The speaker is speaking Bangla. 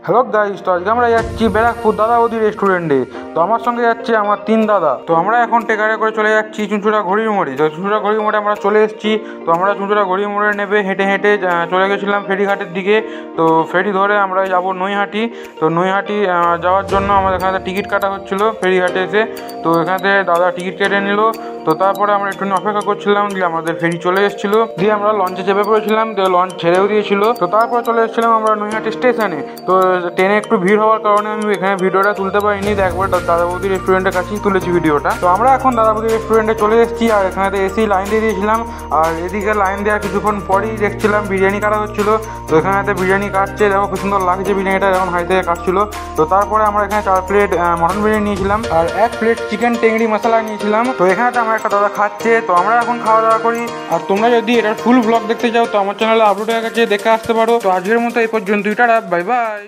হ্যালো গাইস, তো আজকে আমরা যাচ্ছি ব্যারাকপুর দাদা বৌদি রেস্টুরেন্টে। তো আমার সঙ্গে যাচ্ছে আমার 3 দাদা। তো আমরা এখন টেকারে করে চলে যাচ্ছি চুঁচুড়া ঘড়ির মোড়ে। তো চুঁচুড়া ঘড়ির মোড়ে আমরা চলে এসেছি। তো আমরা চুঁচুড়া ঘড়ির মোড়ে নেবে হেঁটে হেঁটে চলে গেছিলাম ফেরিঘাটের দিকে। তো ফেরি ধরে আমরা যাব নৈহাটি। তো নৈহাটি যাওয়ার জন্য আমাদের এখানে টিকিট কাটা হচ্ছিলো ফেরিঘাটে এসে। তো এখান থেকে দাদা টিকিট কেটে নিল। তো তারপরে আমরা একটু অপেক্ষা করছিলাম, দিয়ে আমাদের ফেরি চলে এসেছিলো। দিয়ে আমরা লঞ্চে চেপে পড়েছিলাম, দিয়ে লঞ্চ ছেড়েও দিয়েছিল। তো তারপরে চলে এসেছিলাম আমরা নৈহাটি স্টেশনে। তো ট্রেনে একটু ভিড় হওয়ার কারণে আমি এখানে ভিডিওটা তুলতে পারিনি। একবার দাদা বৌদি রেস্টুরেন্টের কাছেই তুলেছি ভিডিওটা। তো আমরা এখন দাদা বৌদি রেস্টুরেন্টে চলে এসেছি, আর এখানে এসেই লাইন দিয়ে দিয়েছিলাম। আর এদিকে লাইন দেওয়ার কিছুক্ষণ পরেই দেখছিলাম বিরিয়ানি কাটা হচ্ছিল। তো এখানে বিরিয়ানি কাটছে, দেখো খুব সুন্দর লাগছে বিরিয়ানিটা যখন হাই থেকে কাটছিল। তো তারপরে আমরা এখানে 4 প্লেট মটন বিরিয়ানি নিয়েছিলাম, আর 1 প্লেট চিকেন টেংরি মশলা নিয়েছিলাম। তো এখানে আমার একটা দাদা খাচ্ছে। তো আমরা এখন খাওয়া দাওয়া করি। আর তোমরা যদি এটার ফুল ব্লগ দেখতে চাও তো আমার চ্যানেলে আপলোড হয়ে গেছে, দেখে আসতে পারো। তো আজকের মতো এই পর্যন্ত, টাটা, বাই বাই।